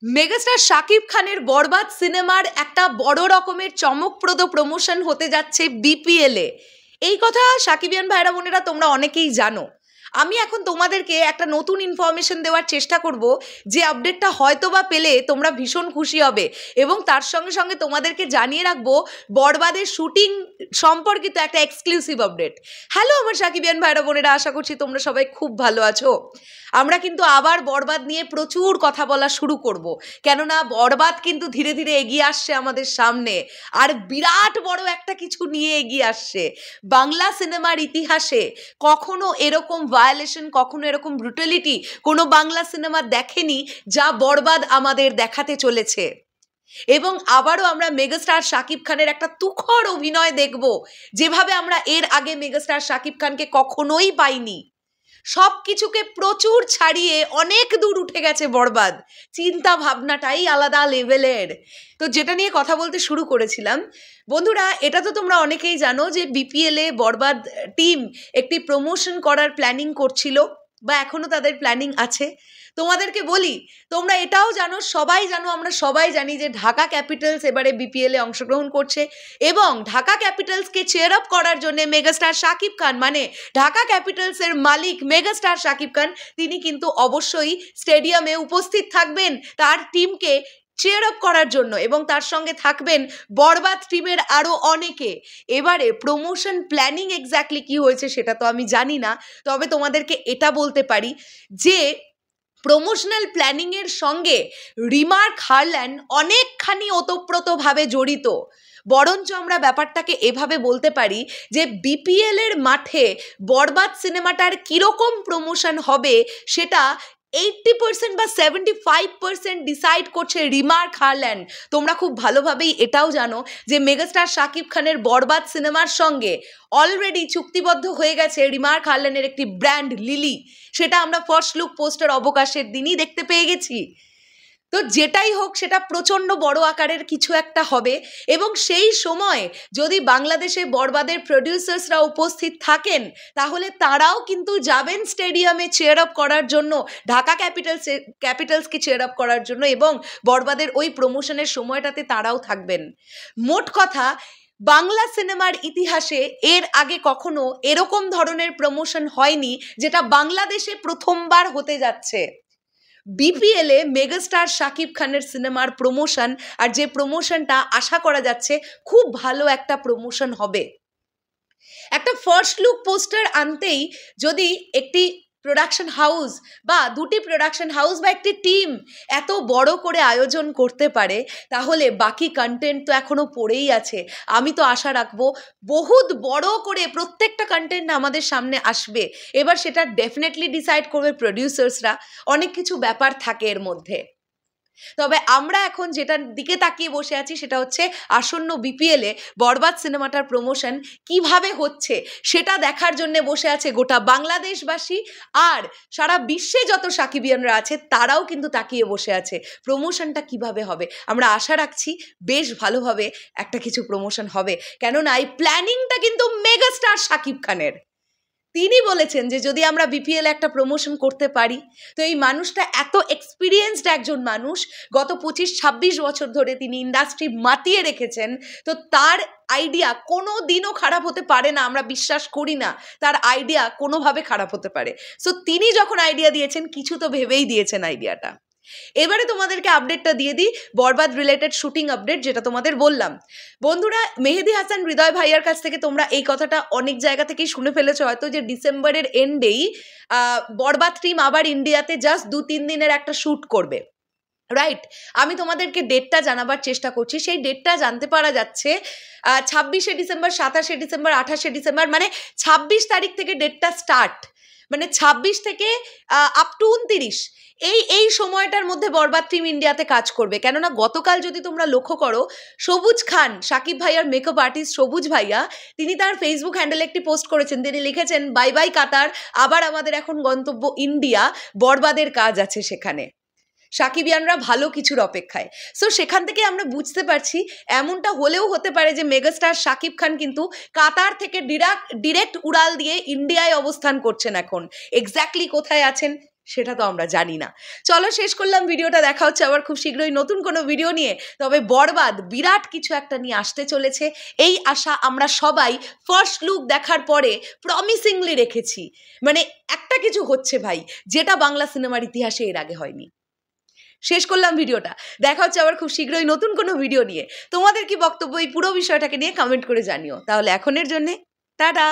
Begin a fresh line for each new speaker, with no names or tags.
Megastar Shakib খানের বরবাদ সিনেমার একটা বড় রকমের চমকপ্রদ প্রমোশন হতে যাচ্ছে বিপিএলে। এই কথা সাকিবিয়ান ভাইরা বোনেরা তোমরা অনেকেই জানো। আমি এখন তোমাদেরকে একটা নতুন ইনফরমেশন দেওয়ার চেষ্টা করব, যে আপডেটটা হয়তো বা পেলে তোমরা ভীষণ খুশি হবে, এবং তার সঙ্গে সঙ্গে তোমাদেরকে জানিয়ে রাখবো বরবাদের শুটিং সম্পর্কিত একটা এক্সক্লুসিভ আপডেট। হ্যালো আমার সাকিবিয়ান ভাইরা বোনেরা, আশা করছি তোমরা সবাই খুব ভালো আছো। আমরা কিন্তু আবার বরবাদ নিয়ে প্রচুর কথা বলা শুরু করব, কেননা বরবাদ কিন্তু ধীরে ধীরে এগিয়ে আসছে আমাদের সামনে, আর বিরাট বড় একটা কিছু নিয়ে এগিয়ে আসছে। বাংলা সিনেমার ইতিহাসে কখনো এরকম ভায়োলেশন, কখনো এরকম ব্রুটালিটি কোনো বাংলা সিনেমা দেখেনি যা বরবাদ আমাদের দেখাতে চলেছে। এবং আবারও আমরা মেগাস্টার শাকিব খানের একটা তুখর অভিনয় দেখব, যেভাবে আমরা এর আগে মেগাস্টার শাকিব খানকে কখনোই পাইনি। সব কিছুকে প্রচুর ছাড়িয়ে অনেক দূর উঠে গেছে বরবাদ, চিন্তা ভাবনাটাই আলাদা লেভেলের। তো যেটা নিয়ে কথা বলতে শুরু করেছিলাম, বন্ধুরা এটা তো তোমরা অনেকেই জানো যে বিপিএলে বরবাদ টিম একটি প্রমোশন করার প্ল্যানিং করছিল, বা এখনো তাদের প্ল্যানিং আছে। তোমাদেরকে বলি, তোমরা এটাও জানো, সবাই জানো, আমরা সবাই জানি যে ঢাকা ক্যাপিটালস এবারে বিপিএলে অংশগ্রহণ করছে, এবং ঢাকা ক্যাপিটালসকে চেয়ার আপ করার জন্য মেগাস্টার শাকিব খান, মানে ঢাকা ক্যাপিটালসের মালিক মেগাস্টার শাকিব খান, তিনি কিন্তু অবশ্যই স্টেডিয়ামে উপস্থিত থাকবেন তার টিমকে চেয়ার আপ করার জন্য, এবং তার সঙ্গে থাকবেন বরবাদ টিমের আরও অনেকে। এবারে প্রমোশন প্ল্যানিং এক্স্যাক্টলি কি হয়েছে সেটা তো আমি জানি না, তবে তোমাদেরকে এটা বলতে পারি যে প্রমোশনাল প্ল্যানিংয়ের সঙ্গে রিমার্ক হারল্যান্ড অনেকখানি ওতপ্রোতভাবে জড়িত। বরঞ্চ আমরা ব্যাপারটাকে এভাবে বলতে পারি যে বিপিএলের মাঠে বরবাদ সিনেমাটার কীরকম প্রমোশন হবে সেটা 80% বা 75% ডিসাইড করছে রিমার্ক হারল্যান্ড। তোমরা খুব ভালোভাবেই এটাও জানো যে মেগাস্টার শাকিব খানের বরবাদ সিনেমার সঙ্গে অলরেডি চুক্তিবদ্ধ হয়ে গেছে রিমার্ক হারল্যান্ডের একটি ব্র্যান্ড লিলি। সেটা আমরা ফার্স্ট লুক পোস্টার অবকাশের দিনই দেখতে পেয়ে গেছি। তো যেটাই হোক, সেটা প্রচণ্ড বড় আকারের কিছু একটা হবে, এবং সেই সময় যদি বাংলাদেশে বরবাদের প্রডিউসার্সরা উপস্থিত থাকেন, তাহলে তারাও কিন্তু যাবেন স্টেডিয়ামে চেয়ার আপ করার জন্য, ঢাকা ক্যাপিটালসকে চেয়ার আপ করার জন্য, এবং বরবাদের ওই প্রমোশনের সময়টাতে তারাও থাকবেন। মোট কথা, বাংলা সিনেমার ইতিহাসে এর আগে কখনো এরকম ধরনের প্রমোশন হয়নি, যেটা বাংলাদেশে প্রথমবার হতে যাচ্ছে। বিপিএলে মেগাস্টার শাকিব খানের সিনেমার প্রমোশন, আর যে প্রমোশনটা আশা করা যাচ্ছে খুব ভালো একটা প্রমোশন হবে। একটা ফার্স্ট লুক পোস্টার আনতেই যদি একটি প্রোডাকশন হাউস বা দুটি প্রোডাকশন হাউস বা একটি টিম এত বড় করে আয়োজন করতে পারে, তাহলে বাকি কন্টেন্ট তো এখনো পড়েই আছে। আমি তো আশা রাখবো বহুত বড় করে প্রত্যেকটা কন্টেন্ট আমাদের সামনে আসবে। এবার সেটা ডেফিনেটলি ডিসাইড করবে প্রডিউসার্সরা, অনেক কিছু ব্যাপার থাকে এর মধ্যে। তবে আমরা এখন যেটার দিকে তাকিয়ে বসে আছি সেটা হচ্ছে আসন্ন বিপিএলে বরবাদ সিনেমাটার প্রমোশন কিভাবে হচ্ছে সেটা দেখার জন্য বসে আছে গোটা বাংলাদেশবাসী, আর সারা বিশ্বে যত সাকিবিয়ানরা আছে তারাও কিন্তু তাকিয়ে বসে আছে প্রমোশনটা কিভাবে হবে। আমরা আশা রাখছি বেশ ভালোভাবে একটা কিছু প্রমোশন হবে, কেননা এই প্ল্যানিংটা কিন্তু মেগাস্টার শাকিব খানের। তিনি বলেছেন যে যদি আমরা বিপিএল একটা প্রমোশন করতে পারি, তো এই মানুষটা এত এক্সপিরিয়েন্সড একজন মানুষ, গত 25-26 বছর ধরে তিনি ইন্ডাস্ট্রি মাতিয়ে রেখেছেন, তো তার আইডিয়া কোনো দিনও খারাপ হতে পারে না। আমরা বিশ্বাস করি না তার আইডিয়া কোনোভাবে খারাপ হতে পারে। সো তিনি যখন আইডিয়া দিয়েছেন, কিছু তো ভেবেই দিয়েছেন আইডিয়াটা। এবারে তোমাদেরকে আপডেটটা দিয়ে দিই, বরবাদ রিলেটেড শুটিং আপডেট, যেটা তোমাদের বললাম। বন্ধুরা, মেহেদি হাসান হৃদয় ভাইয়ার কাছ থেকে তোমরা এই কথাটা অনেক জায়গা থেকেই শুনে ফেলেছো হয়তো, যে ডিসেম্বরের এন্ডেই বরবাদ টিম আবার ইন্ডিয়াতে জাস্ট 2-3 দিনের একটা শ্যুট করবে, রাইট? আমি তোমাদেরকে ডেটটা জানাবার চেষ্টা করছি। সেই ডেটটা জানতে পারা যাচ্ছে 26শে ডিসেম্বর, 27শে ডিসেম্বর, 28শে ডিসেম্বর, মানে 26 তারিখ থেকে ডেটটা স্টার্ট, মানে 26 থেকে আপ টু 29 এই সময়টার মধ্যে বরবাদ টিম ইন্ডিয়াতে কাজ করবে। কেননা গতকাল যদি তোমরা লক্ষ্য করো, সবুজ খান, শাকিব ভাইয়ার মেকআপ আর্টিস্ট সবুজ ভাইয়া, তিনি তার ফেসবুক হ্যান্ডেলে একটি পোস্ট করেছেন। তিনি লিখেছেন, বাই বাই কাতার, আবার আমাদের এখন গন্তব্য ইন্ডিয়া, বরবাদের কাজ আছে সেখানে। সাকিবিয়ানরা ভালো কিছুর অপেক্ষায়। সো সেখান থেকে আমরা বুঝতে পারছি এমনটা হলেও হতে পারে যে মেগাস্টার শাকিব খান কিন্তু কাতার থেকে ডিরেক্ট উড়াল দিয়ে ইন্ডিয়ায় অবস্থান করছেন এখন। এক্স্যাক্টলি কোথায় আছেন সেটা তো আমরা জানি না। চলো শেষ করলাম ভিডিওটা, দেখা হচ্ছে আবার খুব শীঘ্রই নতুন কোনো ভিডিও নিয়ে। তবে বরবাদ বিরাট কিছু একটা নিয়ে আসতে চলেছে, এই আশা আমরা সবাই ফার্স্ট লুক দেখার পরে প্রমিসিংলি রেখেছি। মানে একটা কিছু হচ্ছে ভাই, যেটা বাংলা সিনেমার ইতিহাসে এর আগে হয়নি। শেষ করলাম ভিডিওটা, দেখা হচ্ছে আবার খুব শীঘ্রই নতুন কোনো ভিডিও নিয়ে। তোমাদের কি বক্তব্য এই পুরো বিষয়টাকে নিয়ে কমেন্ট করে জানিও। তাহলে এখনের জন্যে টাটা।